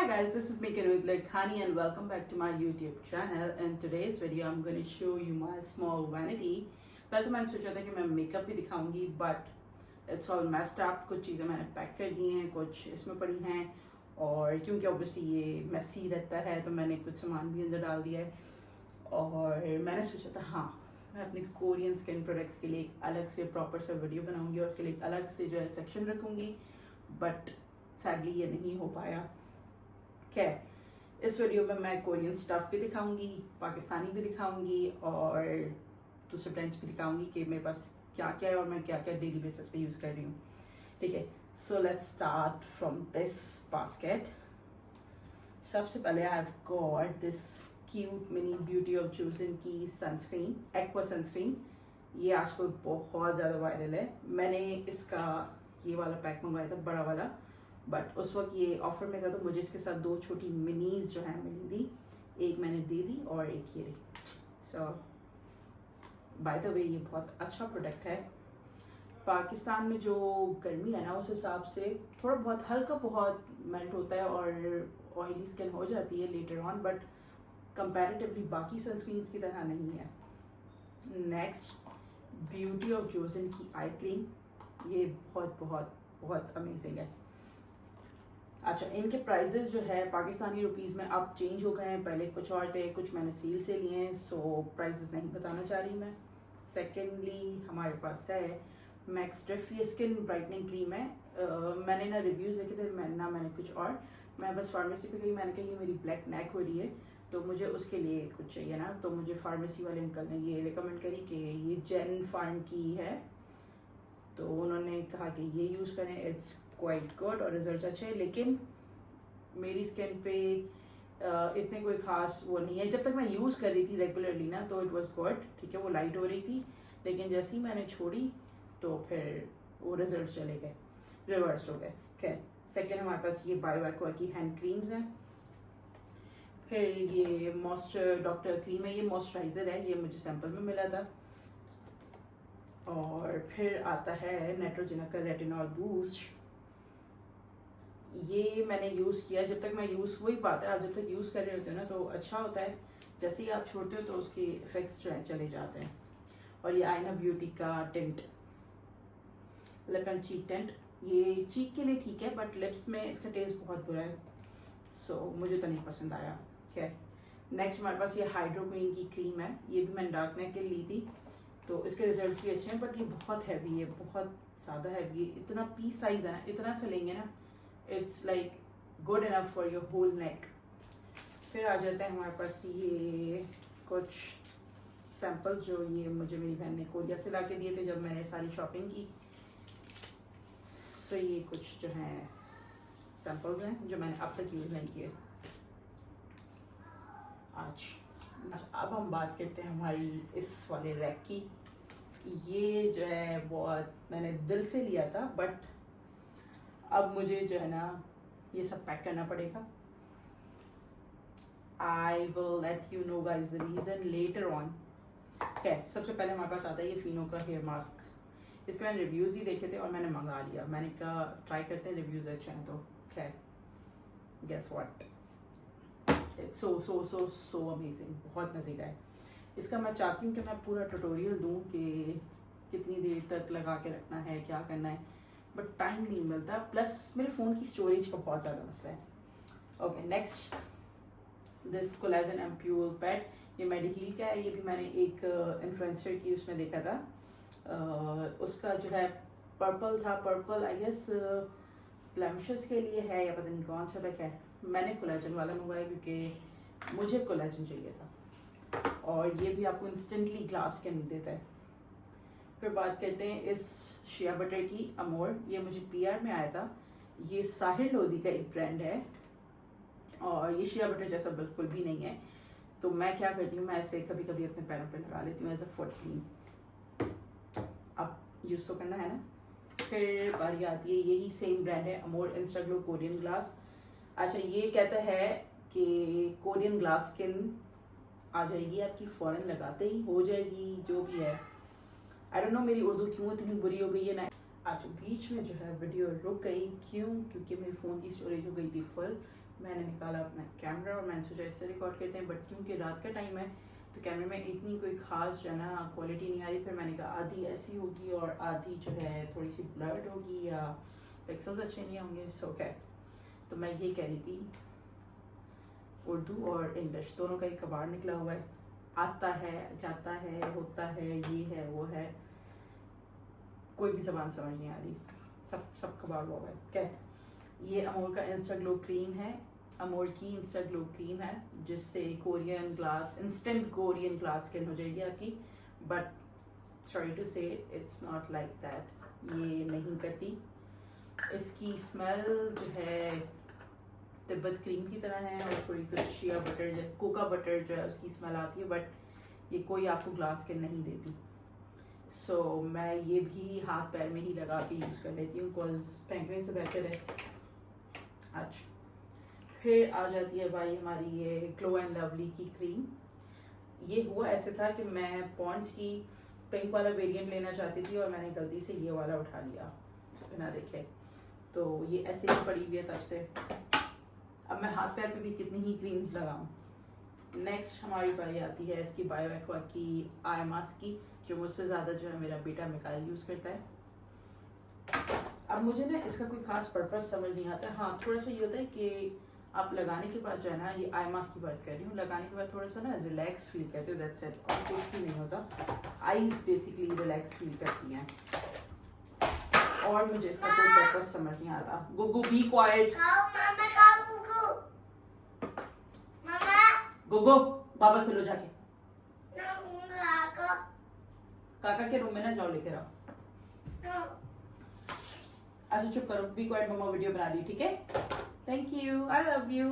Hi guys, this is Megan with Lekhani and welcome back to my YouTube channel. In today's video, I'm going to show you my small vanity. पहले तो मैंने सोचा था कि मैं makeup भी दिखाऊंगी, but it's all messed up. कुछ चीज़ें मैंने पैक कर दी हैं, कुछ इसमें पड़ी हैं, और क्योंकि obviously ये messy रहता है तो मैंने कुछ सामान भी अंदर डाल दिया है. और मैंने सोचा था हाँ, मैं अपने कोरियन स्किन प्रोडक्ट्स के लिए एक अलग से प्रॉपर सा वीडियो बनाऊंगी और उसके लिए एक अलग से जो है सेक्शन रखूंगी, बट सैडली ये नहीं हो पाया. खैर, इस वीडियो में मैं कोरियन स्टफ़ भी दिखाऊंगी, पाकिस्तानी भी दिखाऊंगी और दूसरे ब्रांड्स भी दिखाऊंगी कि मेरे पास क्या क्या है और मैं क्या क्या डेली बेसिस पे यूज़ कर रही हूँ. ठीक है, so let's start from this basket. सबसे पहले I have got this cute mini beauty of Joseon की सनस्क्रीन, एक्वा सनस्क्रीन. ये आजकल बहुत ज़्यादा वायरल है. मैंने इसका ये वाला पैक मंगवाया था, बड़ा वाला, बट उस वक्त ये ऑफर में था तो मुझे इसके साथ दो छोटी मिनीज जो है मिली थी. एक मैंने दे दी और एक ये रही. सो बाय द वे ये बहुत अच्छा प्रोडक्ट है. पाकिस्तान में जो गर्मी है ना, उस हिसाब से थोड़ा बहुत हल्का बहुत मेल्ट होता है और ऑयली स्किन हो जाती है लेटर ऑन, बट कंपैरेटिवली बाकी सनस्क्रीन की तरह नहीं है. नेक्स्ट, ब्यूटी ऑफ जोसन की आई क्रीम. ये बहुत बहुत बहुत अमेजिंग है. अच्छा, इनके प्राइजेस जो है पाकिस्तानी रुपीज़ में अब चेंज हो गए हैं. पहले कुछ और थे, कुछ मैंने सेल से लिए हैं, सो प्राइजेस नहीं बताना चाह रही मैं. सेकेंडली हमारे पास है मैक्स ड्रिफ्ट. ये स्किन ब्राइटनिंग क्रीम है. मैंने ना रिव्यूज़ देखे थे, मैंने कुछ और, मैं बस फार्मेसी पे गई, मैंने कहा ये मेरी ब्लैक नेक हो रही है तो मुझे उसके लिए कुछ चाहिए ना, तो मुझे फार्मेसी वाले अंकल ने ये रिकमेंड करी कि ये जेन फार्म की है, तो उन्होंने कहा कि ये यूज़ करें, इट्स क्वाइट गुड और रिजल्ट अच्छे. लेकिन मेरी स्किन पे इतने कोई ख़ास वो नहीं है. जब तक मैं यूज़ कर रही थी रेगुलरली ना तो इट वाज गुड, ठीक है, वो लाइट हो रही थी. लेकिन जैसे ही मैंने छोड़ी तो फिर वो रिजल्ट चले गए, रिवर्स हो गए. खैर, सेकेंड हमारे पास ये बायोएक्वा की हैंड क्रीम्स हैं. फिर ये मॉइस्चर डॉक्टर क्रीम है, ये मॉइस्चराइज़र है, ये मुझे सैम्पल में मिला था. और फिर आता है नेट्रोजेना का रेटिनॉल बूस्ट. ये मैंने यूज़ किया. जब तक मैं यूज़, वही बात है, आप जब तक यूज़ कर रहे होते हो ना तो अच्छा होता है, जैसे ही आप छोड़ते हो तो उसके इफ़ेक्ट्स जो हैं चले जाते हैं. और ये आईना ब्यूटी का tint, lip and cheek tint. ये चीक के लिए ठीक है बट लिप्स में इसका टेस्ट बहुत बुरा है, सो मुझे तो नहीं पसंद आया. खैर, नेक्स्ट हमारे पास ये हाइड्रो क्वीन की क्रीम है. ये भी मैंने डार्क नेक के लिए ली थी, तो इसके रिजल्ट्स भी अच्छे हैं, बट ये बहुत हैवी है, बहुत ज़्यादा हैवी है. इतना पीस साइज़ है ना, इतना से लेंगे ना, it's like good enough for your whole neck. फिर आ जाते हैं हमारे पास ये कुछ सैम्पल्स जो ये मुझे मेरी बहन ने कोरिया से ला के दिए थे जब मैंने सारी शॉपिंग की. सो ये कुछ जो हैं सैम्पल्स हैं जो मैंने अब तक यूज़ नहीं किए. अब हम बात करते हैं हमारी इस वाले रैक की. ये जो है बहुत मैंने दिल से लिया था, बट अब मुझे जो है ना ये सब पैक करना पड़ेगा. I will let you know guys the reason later on. खैर, सबसे पहले हमारे पास आता है ये फिनो का हेयर मास्क. इसके मैंने रिव्यूज़ ही देखे थे और मैंने मंगा लिया. मैंने कहा ट्राई करते हैं, रिव्यूज़ अच्छे हैं तो. खैर, guess what, it's so so so so amazing. बहुत मज़े का है. इसका मैं चाहती हूँ कि मैं पूरा ट्यूटोरियल दूँ कि कितनी देर तक लगा के रखना है, क्या करना है, बट टाइम नहीं मिलता. प्लस मेरे फ़ोन की स्टोरेज का बहुत ज़्यादा मसला है. Okay, next this collagen ampoule pad. ये मेडिहील का है. ये भी मैंने एक इन्फ्लुएंसर की उसमें देखा था. उसका जो है पर्पल था. पर्पल आई गेस ब्लेमिशेस के लिए है या पता नहीं कौन सा तक है. मैंने कोलेजन वाला मंगवाया क्योंकि मुझे कोलेजन चाहिए था, और ये भी आपको इंस्टेंटली ग्लास स्किन देता है. फिर बात करते हैं इस शिया बटर की, अमोर. ये मुझे पीआर में आया था. ये साहिर लोधी का एक ब्रांड है और ये शिया बटर जैसा बिल्कुल भी नहीं है. तो मैं क्या करती हूँ, मैं ऐसे कभी कभी अपने पैरों पे लगा लेती हूँ एज अ फुट क्लीन. अब यूज़ तो करना है ना. फिर बारी आती है, यही सेम ब्रांड है, अमोर इंस्टाग्लो कोरियन ग्लास. अच्छा, ये कहता है कि कोरियन ग्लास स्किन आ जाएगी आपकी, फ़ौरन लगाते ही हो जाएगी, जो भी है. आई डोंट नो मेरी उर्दू क्यों इतनी बुरी हो गई है ना. आज बीच में जो है वीडियो रुक गई. क्यों? क्योंकि मेरे फ़ोन की स्टोरेज हो गई थी फुल. मैंने निकाला अपना कैमरा और मैंने सोचा इससे रिकॉर्ड करते हैं, बट क्योंकि रात का टाइम है तो कैमरे में इतनी कोई ख़ास जो है ना क्वालिटी नहीं आ रही। फिर मैंने कहा आधी ऐसी होगी और आधी जो है थोड़ी सी ब्लर्ड होगी या पिक्सल्स अच्छे नहीं होंगे। सो क्या, तो मैं ये कह रही थी उर्दू और इंग्लिश दोनों का एक कबाड़ निकला हुआ है, आता है जाता है होता है ये है वो है, कोई भी ज़बान समझ नहीं आ रही, सब कबाड़ हुआ है। क्या, ये अमूल का इंस्टा ग्लो क्रीम है, अमूल की इंस्टा ग्लो क्रीम है जिससे Korean glass, instant Korean glass skin हो जाएगी आपकी। बट सॉरी टू से इट्स नॉट लाइक दैट, ये नहीं करती। इसकी स्मेल जो है तिब्बत क्रीम की तरह है और थोड़ी कुछ शिया बटर जो कोका बटर जो है उसकी स्मेल आती है, बट ये कोई आपको ग्लास स्किन नहीं देती। सो मैं ये भी हाथ पैर में ही लगा के यूज़ कर लेती हूँ बिकॉज फेंकने से बेहतर है। अच्छा, फिर आ जाती है भाई हमारी ये ग्लो एंड लवली की क्रीम। ये हुआ ऐसे था कि मैं पॉन्ड्स की पिंक वाला वेरिएंट लेना चाहती थी और मैंने गलती से ये वाला उठा लिया बिना देखे, तो ये ऐसे ही पड़ी हुई है तब से। अब मैं हाथ पैर पे भी कितनी ही क्रीम्स लगाऊं। नेक्स्ट हमारी बारी आती है इसकी बायो एक्वा की आई मास्क की, जो मुझसे ज़्यादा जो है मेरा बेटा मिकाइल यूज़ करता है। अब मुझे ना इसका कोई खास पर्पस समझ नहीं आता। हाँ, थोड़ा सा ये होता है कि आप लगाने के बाद जो है ना, ये आई मास्क की बात कर रही हूँ, लगाने के बाद थोड़ा सा ना रिलैक्स फील करते हो, दैट्स इट, और कुछ भी नहीं होता। आईज बेसिकली रिलैक्स फील करती हैं और मुझे इसका कोई पर्पस समझ नहीं आता। गुगू बी क्वाइट, गुगू बाबा से लो जाके, काका के रूम में ना जाओ, लेकर आओ। अच्छा चुप करो, बी क्वाइट, मम्मा वीडियो बना रही, ठीक है? Thank you, I love you.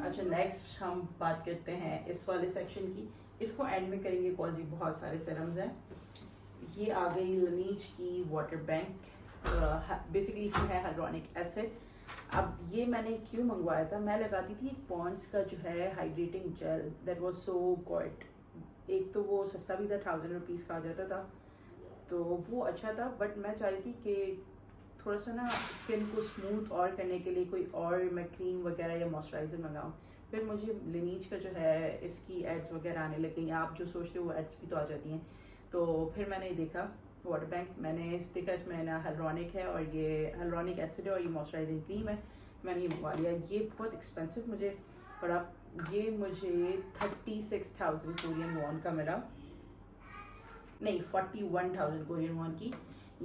अच्छा, नेक्स्ट हम बात करते हैं इस वाले सेक्शन की, इसको एंड में करेंगे बिकॉज ये बहुत सारे सीरम्स हैं। ये आ गई लनीज की वाटर बैंक, बेसिकली इसमें है हाइड्रोनिक एसिड। अब ये मैंने क्यों मंगवाया था, मैं लगाती थी एक पॉन्ड्स का जो है hydrating gel, that was so good. एक तो वो सस्ता भी था, 1000 रुपीज़ का आ जाता था, तो वो अच्छा था। बट मैं चाह रही थी कि थोड़ा सा ना स्किन को स्मूथ और करने के लिए कोई और मैं क्रीम वगैरह या मॉइस्चराइज़र मंगाऊँ। फिर मुझे लिनीज का जो है इसकी एड्स वगैरह आने लग गई, आप जो सोचते हो वो एड्स भी तो आ जाती हैं। तो फिर मैंने देखा वाटर बैंक, मैंने देखा इसमें ना हाइड्रोनिक है और ये हाइड्रोनिक एसिड है और ये मॉइस्चराइजिंग क्रीम है, मैंने ये मंगवा लिया। ये बहुत एक्सपेंसिव मुझे पड़ा, ये मुझे 36,000 कोरियन वॉन का मिला, नहीं 41,000 कोरियन वॉन की।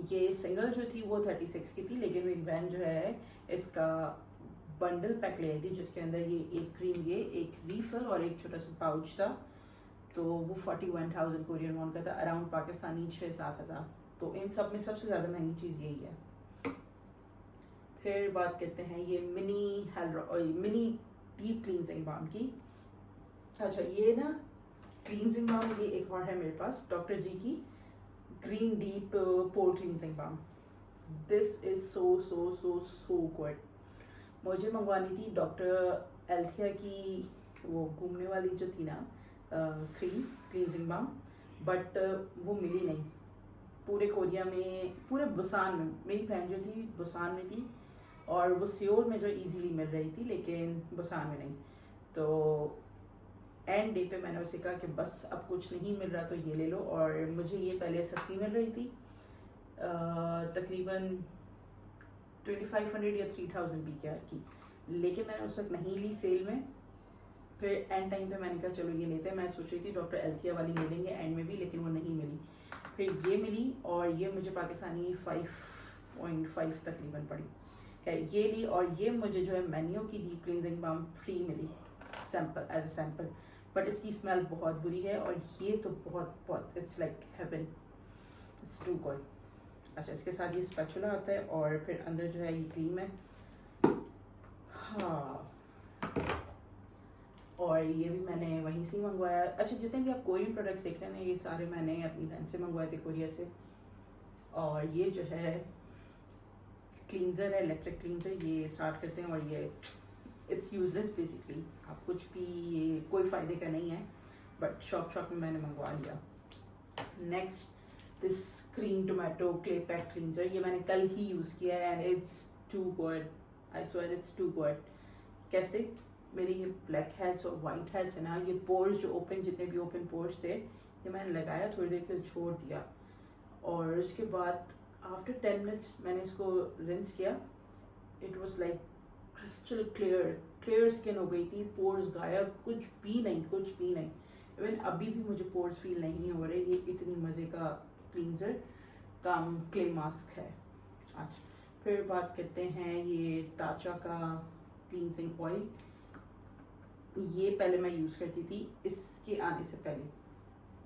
ये सिंगल जो थी वो 36 की थी, लेकिन मेरी बहन जो है इसका बंडल पैक ले आई थी जिसके अंदर ये एक क्रीम, ये एक रीफिल और एक छोटा सा पाउच था, तो वो 41,000 कोरियन वॉन का था, अराउंड पाकिस्तानी 6-7 हज़ार। तो इन सब में सबसे ज़्यादा महंगी चीज़ यही है। फिर बात करते हैं ये मिनी डीप क्लींजिंग बाम की। अच्छा, ये ना क्लींजिंग बाम, ये एक और है मेरे पास, डॉक्टर जी की green deep pore cleansing balm. This is so so so so good. मुझे मंगवानी थी डॉक्टर एल्थिया की वो घूमने वाली जो थी ना क्रीम क्लींजिंग बाम, बट वो मिली नहीं पूरे कोरिया में, पूरे बुसान में। मेरी बहन जो थी बुसान में थी और वो सियोल में जो इजीली मिल रही थी, लेकिन बुसान में नहीं। तो एंड डे पे मैंने उसे कहा कि बस अब कुछ नहीं मिल रहा तो ये ले लो, और मुझे ये पहले सस्ती मिल रही थी, तकरीबन 2500 या 3000 PKR की, लेकिन मैंने उस वक्त नहीं ली सेल में। फिर एंड टाइम पे मैंने कहा चलो ये लेते हैं। मैं सोच रही थी डॉक्टर एल्थिया वाली ले लेंगे एंड में भी, लेकिन वो नहीं मिली। फिर ये मिली और ये मुझे पाकिस्तानी 5.5 तकरीबन पड़ी। क्या ये ली, और ये मुझे जो है मैन्यू की डीप क्लींजिंग बाम फ्री मिली sample, as a sample, but इसकी स्मेल बहुत बुरी है और ये तो बहुत बहुत it's like heaven, it's too good. अच्छा, इसके साथ ये स्पैचुला आता है और फिर अंदर जो है ये क्रीम है। हाँ, और ये भी मैंने वहीं से ही मंगवाया। अच्छा, जितने भी आप कोरियन प्रोडक्ट्स देख रहे हैं ये सारे मैंने अपनी बहन से मंगवाए थे कोरिया से। और ये जो है क्लींजर है, इलेक्ट्रिक क्लींजर, ये स्टार्ट करते हैं और ये इट्स यूजलेस बेसिकली, आप कुछ भी, ये कोई फ़ायदे का नहीं है, बट शॉप में मैंने मंगवा लिया। Next this cream tomato clay pack cleanser, ये मैंने कल ही यूज़ किया है and it's too good. I swear it's too good. कैसे मेरे ये ब्लैक हेड्स और वाइट हेड्स है ना, ये पोर्स जो ओपन, जितने भी ओपन पोर्स थे, ये मैंने लगाया, थोड़ी देर के लिए छोड़ दिया, और उसके बाद आफ्टर 10 मिनट्स मैंने इसको रिंस किया। It was like crystal clear skin हो गई थी, पोर्स गायब, कुछ भी नहीं। इवन अभी भी मुझे पोर्स फील नहीं हो रहे। ये इतनी मज़े का क्लींजर कम क्ले मास्क है। अच्छा, फिर बात करते हैं ये टाचा का क्लींजिंग ऑयल। ये पहले मैं यूज़ करती थी इसके आने से पहले,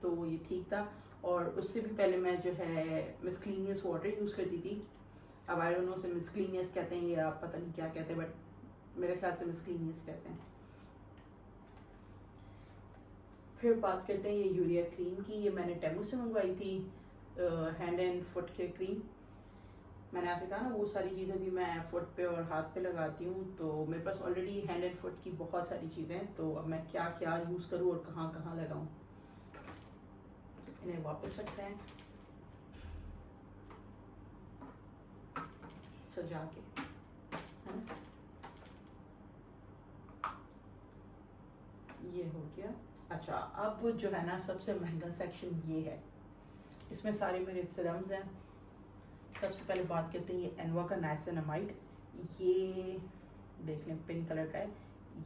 तो ये ठीक था। और उससे भी पहले मैं जो है मिसक्लीनियस वाटर यूज़ करती थी। अब आई डोंट नो से मिसक्लीनियस कहते हैं या पता नहीं क्या कहते हैं, बट मेरे ख्याल से मिसक्लीनियस कहते हैं। फिर बात करते हैं ये यूरिया क्रीम की। ये मैंने टेमू से मंगवाई थी, hand and foot care cream. मैंने आपसे कहा ना वो सारी चीज़ें भी मैं फुट पे और हाथ पे लगाती हूँ, तो मेरे पास ऑलरेडी हैंड एंड फुट की बहुत सारी चीज़ें हैं। तो अब मैं क्या क्या यूज़ करूँ और कहाँ कहाँ लगाऊँ। इन्हें वापस रखते हैं सजा के, है ना। ये हो गया। अच्छा, अब जो है ना सबसे महंगा सेक्शन ये है। इसमें सारे मेरे सिरम्स हैं। सबसे पहले बात करते हैं ये एनवा का नाइसिनामाइड। ये देख लें, पिंक कलर का है।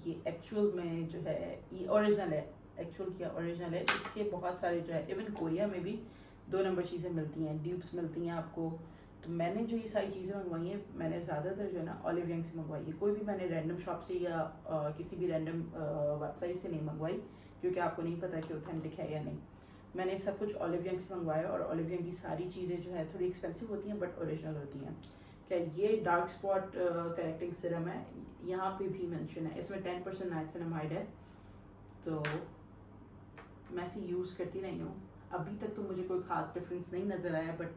ये एक्चुअल में जो है ये ओरिजिनल है, एक्चुअल क्या ओरिजिनल है। इसके बहुत सारे जो है, इवन कोरिया में भी 2 नंबर चीज़ें मिलती हैं, ड्यूब्स मिलती हैं आपको। तो मैंने जो ये सारी चीज़ें मंगवाई हैं, मैंने ज़्यादातर जो है ना ऑलिव यंग से मंगवाई है। कोई भी मैंने रैंडम शॉप से या किसी भी रैंडम वेबसाइट से नहीं मंगवाई, क्योंकि आपको नहीं पता कि ऑथेंटिक है या नहीं। मैंने सब कुछ ऑलिव यंग से मंगवाया, और ऑलिव यंग की सारी चीज़ें जो है थोड़ी एक्सपेंसिव होती हैं बट ओरिजिनल होती हैं। क्या ये डार्क स्पॉट करेक्टिंग सिरम है, यहाँ पे भी मेंशन है। इसमें 10% नाइसिनामाइड है। तो मैं इसे यूज़ करती नहीं हूँ अभी तक, तो मुझे कोई ख़ास डिफरेंस नहीं नज़र आया, बट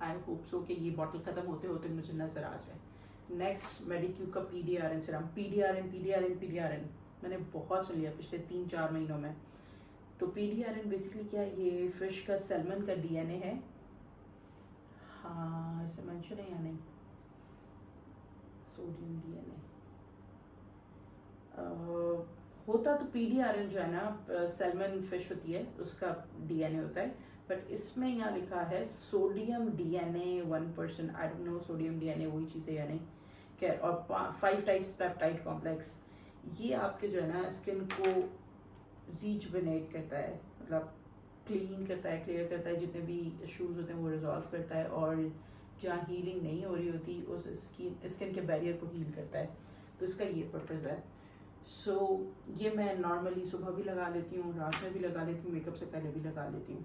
आई होप सो कि ये बॉटल ख़त्म होते होते मुझे नज़र आ जाए। नेक्स्ट मेडिक्यू का PDRN सिरम। PDRN मैंने बहुत सुन लिया पिछले 3-4 महीनों में। तो PDRN बेसिकली क्या है, ये फिश का सैल्मन का DNA है। हाँ, इसे मेंशन है या नहीं, सोडियम DNA होता तो PDRN जो है ना सैल्मन फिश होती है उसका DNA होता है, बट इसमें यहाँ लिखा है sodium DNA 1%। I don't know sodium DNA वही चीज़ है या नहीं। क्या, और 5 टाइप्स पेप्टाइड कॉम्प्लेक्स। ये आपके जो है ना स्किन को रीजुवेनेट करता है, मतलब क्लीन करता है, क्लियर करता है, जितने भी इश्यूज होते हैं वो रिजॉल्व करता है, और जहाँ हीलिंग नहीं हो रही होती उस स्किन के बैरियर को हील करता है। तो इसका ये पर्पज़ है। सो ये मैं नॉर्मली सुबह भी लगा लेती हूँ, रात में भी लगा लेती हूँ, मेकअप से पहले भी लगा लेती हूँ।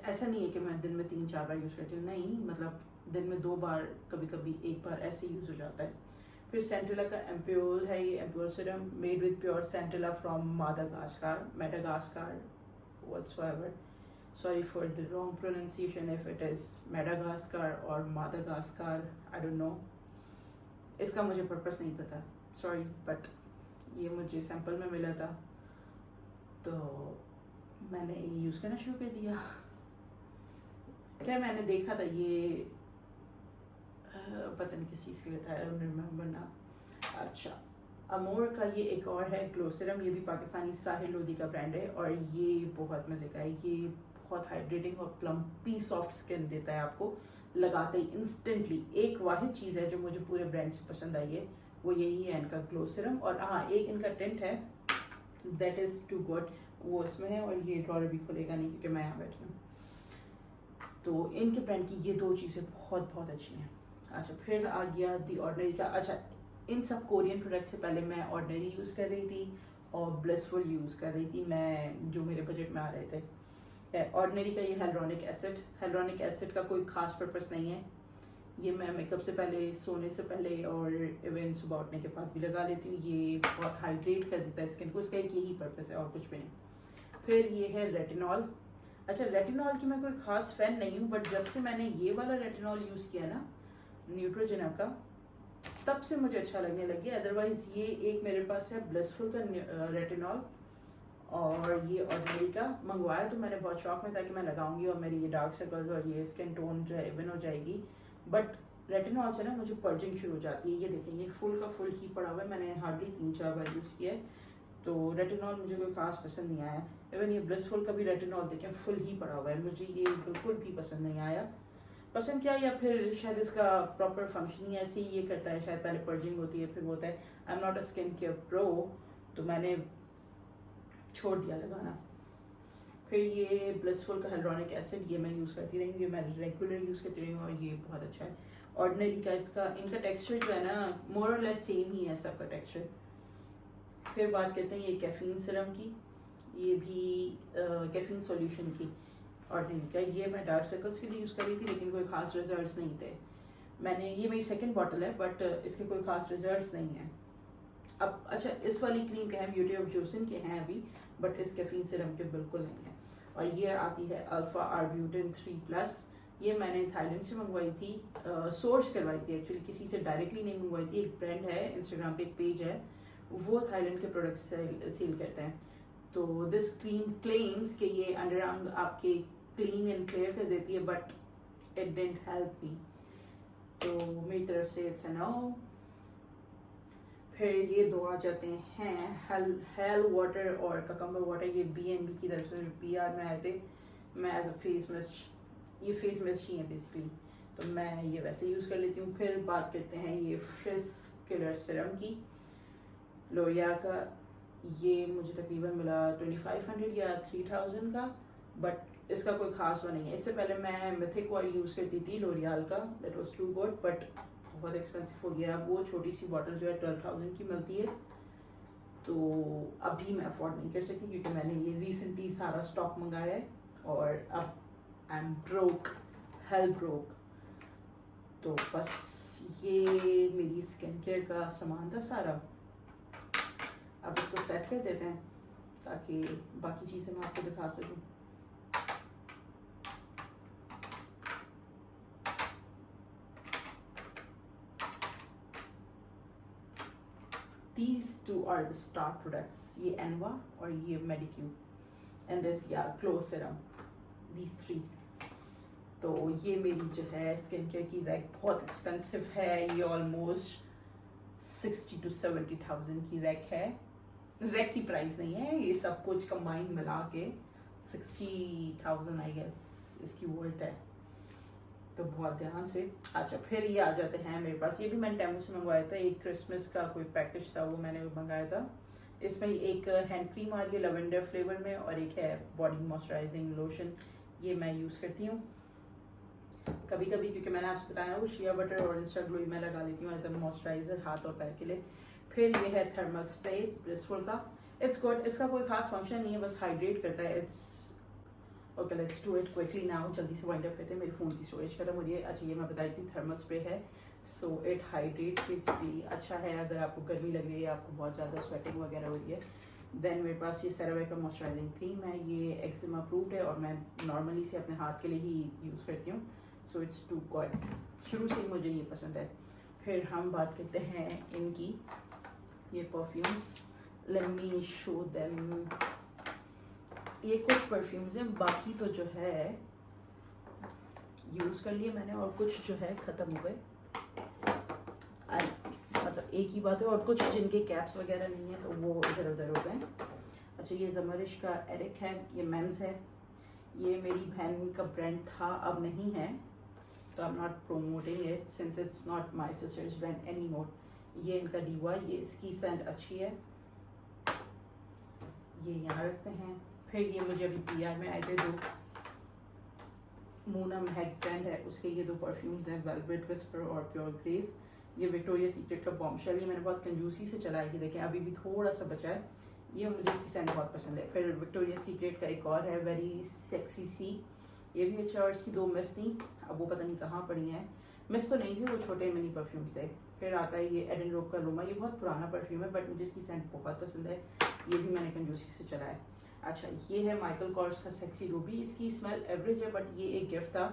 ऐसा नहीं है कि मैं दिन में 3-4 बार यूज़ करती हूँ, नहीं, मतलब दिन में 2 बार, कभी कभी 1 बार ऐसे यूज़ हो जाता है। फिर सेंटिला का एम्प्योल है। ये ampoule serum made with pure centella from Madagascar whatsoever. Sorry for the wrong pronunciation if it is Madagascar or Madagascar, I don't know. इसका मुझे पर्पस नहीं पता, सॉरी, बट ये मुझे सैंपल में मिला था तो मैंने यूज़ करना शुरू कर दिया। क्या, मैंने देखा था ये पता नहीं किस चीज़ के लिए था, आई डोंट रिमेंबर ना। अच्छा, अमोर का ये एक और है ग्लो सिरम। ये भी पाकिस्तानी साहिल लोधी का ब्रांड है, और ये बहुत मज़े का है। ये बहुत हाइड्रेटिंग और प्लम्पी सॉफ्ट स्किन देता है आपको लगाते ही इंस्टेंटली। एक वाहिद चीज़ है जो मुझे पूरे ब्रांड से पसंद आई है, वो यही है इनका ग्लो सिरम। और हाँ, एक इनका टेंट है, दैट इज़ टू गुड, वो इसमें है, और ये ड्रॉर भी खुलेगा नहीं क्योंकि मैं यहाँ बैठी हूँ। तो इनके ब्रांड की ये 2 चीज़ें बहुत बहुत अच्छी हैं। अच्छा, फिर आ गया दी ऑर्डिनरी का। अच्छा, इन सब कोरियन प्रोडक्ट से पहले मैं ऑर्डिनरी यूज़ कर रही थी और ब्लिसफुल यूज़ कर रही थी मैं, जो मेरे बजट में आ रहे थे। ऑर्डिनरी का ये हेलुरोनिक एसिड का कोई ख़ास पर्पस नहीं है। ये मैं मेकअप से पहले, सोने से पहले और इवन सुबह उठने के बाद भी लगा लेती हूँ। ये बहुत हाइड्रेट कर देता है स्किन को, इसका एक यही पर्पस है और कुछ भी नहीं। फिर ये है रेटिनॉल। अच्छा, रेटिनॉल की मैं कोई ख़ास फ़ैन नहीं हूँ, बट जब से मैंने ये वाला रेटिनॉल यूज़ किया ना, न्यूट्रोजेना का, तब से मुझे अच्छा लगने लग गया। अदरवाइज़ ये एक मेरे पास है ब्लिसफुल का रेटिनॉल, और ये ऑर्डिनरी का मंगवाया तो मैंने बहुत शौक में था कि मैं लगाऊंगी और मेरी ये डार्क सर्कल्स और ये स्किन टोन जो है इवन हो जाएगी, बट रेटिनॉल से ना मुझे पर्जिंग शुरू हो जाती है। ये देखें, ये फुल का फुल ही पड़ा हुआ है, मैंने हार्डली 3-4 बार यूज़ किया है, तो रेटिनॉल मुझे कोई ख़ास पसंद नहीं आया। इवन ये ब्लिसफुल का भी रेटिनॉल देखें फुल ही पड़ा हुआ है, मुझे ये बिल्कुल भी पसंद नहीं आया। पसंद क्या, या फिर शायद इसका प्रॉपर फंक्शन ही ऐसे ही ये करता है, शायद पहले पर्जिंग होती है फिर वो होता है। I am not a skin care pro, तो मैंने छोड़ दिया लगाना। फिर ये ब्लिसफुल का हेलुरोनिक एसिड, ये मैं यूज़ करती रही हूँ, ये मैं रेगुलर यूज़ करती रही हूँ और ये बहुत अच्छा है। ऑर्डिनरी का इसका इनका टेक्सचर जो है ना मोर और लेस सेम ही है सबका टेक्सचर। फिर बात करते हैं ये कैफीन सिरम की, ये भी कैफीन सॉल्यूशन की ऑर्डिनरी का। ये मैं डार्क सर्कल्स के लिए यूज़ कर रही थी, लेकिन कोई ख़ास रिजल्ट्स नहीं थे। मैंने ये मेरी सेकंड बॉटल है, बट इसके कोई ख़ास रिजल्ट्स नहीं हैं। अब अच्छा, इस वाली क्रीम के हैं ब्यूटी ऑफ जोसिन के हैं अभी, बट इस कैफीन सिरम के बिल्कुल नहीं है। और ये आती है अल्फा आर्ब्यूटिन 3+। ये मैंने थाईलैंड से मंगवाई थी, सोर्स करवाई थी एक्चुअली, किसी से डायरेक्टली नहीं मंगवाई थी। एक ब्रांड है, इंस्टाग्राम पे एक पेज है, वो थाईलैंड के प्रोडक्ट्स सेल करते हैं। तो दिस क्रीम क्लेम्स कि ये अंडर आर्म आपके क्लीन एंड क्लियर कर देती है, but it didn't help me, तो मेरी तरफ से इट्स अ नो। फिर ये दो आ जाते हैं हेल वाटर और ककम्बर वाटर, ये BNB की तरफ से PR में आए थे। मैं एज अ फेस मिस्ट, ये फेस मिस्ट ही है बेसिकली, तो मैं ये वैसे यूज़ कर लेती हूँ। फिर बात करते हैं ये फ्रिस किलर सिरम की, लोरियल का। ये मुझे तकरीबन मिला 2500 या 3000 का, बट इसका कोई ख़ास वो नहीं है। इससे पहले मैं मिथिक ऑयल यूज़ करती थी लोरियल का, that was too good, but बहुत एक्सपेंसिव हो गया। वो छोटी सी बॉटल जो है 12,000 की मिलती है, तो अभी मैं अफोर्ड नहीं कर सकती, क्योंकि मैंने ये रिसेंटली सारा स्टॉक मंगाया है और अब I am broke, hello broke. तो बस ये मेरी स्किन केयर का सामान था सारा। अब इसको सेट कर देते हैं ताकि बाकी चीज़ें मैं आपको दिखा सकूँ। These two are the star products, ये एनवा और ये मेडिक्यू, एंड दिस या क्लो सीरम, these 3। तो ये मेरी जो है स्किन केयर की रैक बहुत एक्सपेंसिव है, ये ऑलमोस्ट 60 to 70,000 की रैक है। रैक की प्राइस नहीं है, ये सब कुछ कंबाइन मिला के 60,000 आई गेस इसकी वर्थ है, तो बहुत ध्यान से। अच्छा, फिर ये आ जाते हैं मेरे पास, ये भी मैंने टेमू से मंगवाया था, एक क्रिसमस का कोई पैकेज था वो मैंने मंगाया था। इसमें एक हैंड क्रीम आ रही है लेवेंडर फ्लेवर में, और एक है बॉडी मॉइस्चराइजिंग लोशन, ये मैं यूज़ करती हूँ कभी कभी, क्योंकि मैंने आपसे बताया वो शिया बटर और इंस्टा ग्लो मैं लगा लेती हूँ एज अ मॉइस्चराइजर हाथ और पैर के लिए। फिर ये है थर्मल स्प्रे ब्लिसफुल का, इट्स गुड, इसका कोई खास फंक्शन नहीं है, बस हाइड्रेट करता है। It's okay, let's do it quickly now, जल्दी से वाइंड अप करते हैं, मेरे फ़ोन की स्टोरेज खत्म हो रही है। अच्छा, ये मैं बताई थी थर्मल स्प्रे है, सो इट हाइड्रेट बेसिकली, अच्छा है अगर आपको गर्मी लग रही है, आपको बहुत ज़्यादा स्वेटिंग वगैरह हो रही है। देन मेरे पास ये सेरावे का मॉइस्चराइजिंग क्रीम है, ये एक्जिमा अप्रूव्ड है और मैं नॉर्मली से अपने हाथ के लिए ही यूज़ करती हूँ, सो इट्स टू गुड, शुरू से ही मुझे ये पसंद है। फिर हम बात करते हैं इनकी, ये perfumes, let me show them. ये कुछ परफ्यूम्स हैं, बाकी तो जो है यूज़ कर लिए मैंने, और कुछ जो है ख़त्म हो गए, मतलब एक ही बात है, और कुछ जिनके कैप्स वगैरह नहीं है तो वो इधर उधर हो गए। अच्छा, ये ज़मरिश का एरिक है, ये मेंस है, ये मेरी बहन का ब्रांड था, अब नहीं है, तो I am not promoting it since it's not my sisters brand any more. ये इनका डीवा, ये इसकी सेंट अच्छी है, ये यहाँ रखते हैं। फिर ये मुझे अभी PR में आए थे दो, मूना महक ब्रांड है, उसके ये दो परफ्यूम्स हैं, वेलवेट विस्पर और प्योर ग्रेस। ये विक्टोरिया सीक्रेट का बॉम्बशेल, ये मैंने बहुत कंजूसी से चलाया, कि देखें अभी भी थोड़ा सा बचा है, ये मुझे इसकी सेंट बहुत पसंद है। फिर विक्टोरिया सीक्रेट का एक और है, वेरी सेक्सी सी, ये भी अच्छा, और इसकी 2 मिस थी, अब वो पता नहीं कहाँ पड़ी हैं, मिस तो नहीं थे, वो छोटे मिनी परफ्यूम्स थे। फिर आता है ये एडन रोक का लोमा, ये बहुत पुराना परफ्यूम है, बट मुझे इसकी सेंट बहुत पसंद है, ये भी मैंने कंजूसी से चलाया। अच्छा, ये है माइकल कॉर्स का सेक्सी रूबी, इसकी स्मेल एवरेज है, बट ये एक गिफ्ट था,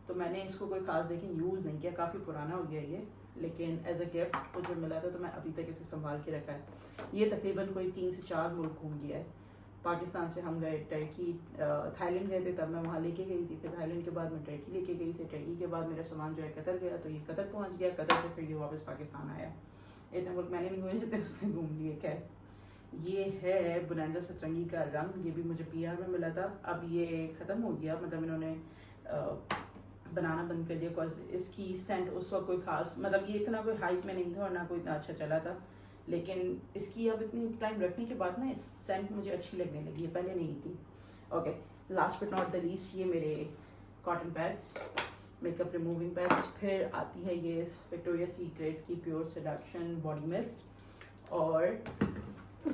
तो मैंने इसको कोई खास लेकिन यूज़ नहीं किया, काफ़ी पुराना हो गया ये, लेकिन एज अ गिफ्ट मुझे मिला था, तो मैं अभी तक इसे संभाल के रखा है। ये तकरीबन कोई 3 से 4 मुल्क घूम गया है, पाकिस्तान से हम गए टर्की, थाईलैंड गए थे, तब मैं वहाँ लेके गई थी। फिर थाईलैंड के बाद मैं टर्की लेके गई थी। टर्की के बाद मेरा सामान जो है कतर गया, तो ये कतर पहुँच गया। कतर से फिर ये वापस पाकिस्तान आया। इतने मुल्क मैंने नहीं घूमे जितने उसने घूम लिए। खैर, ये है बोनांजा सतरंगी का रंग। ये भी मुझे PR में मिला था। अब ये ख़त्म हो गया, मतलब इन्होंने बनाना बंद कर दिया। बिकॉज इसकी सेंट उस वक्त कोई ख़ास, मतलब ये इतना कोई हाइप में नहीं था और ना कोई इतना अच्छा चला था। लेकिन इसकी अब इतनी टाइम रखने के बाद ना इस सेंट मुझे अच्छी लगने लगी है, पहले नहीं थी। Okay, last but not the least, ये मेरे cotton pads, makeup removing pads. फिर आती है ये विक्टोरिया सीक्रेट की प्योर सेडक्शन बॉडी मिस्ट, और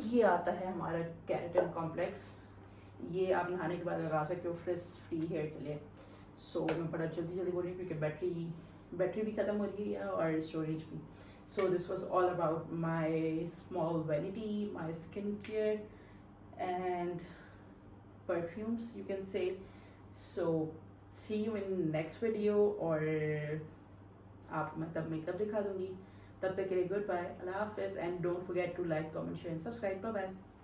ये आता है हमारा केराटिन कॉम्प्लेक्स। ये आप नहाने के बाद लगा सकते हो फ्रिज फ्री हेयर के लिए। सो मैं बड़ा जल्दी बोल रही हूँ क्योंकि बैटरी भी ख़त्म हो रही है और स्टोरेज भी। So this was all about my small vanity, my skincare and perfumes, you can say. So see you in next video, और आप मैं तब मेकअप दिखा दूंगी। तब तक के लिए गुड बाय, अल्लाह हाफिज़, and don't forget to like, comment, share and subscribe. Bye bye.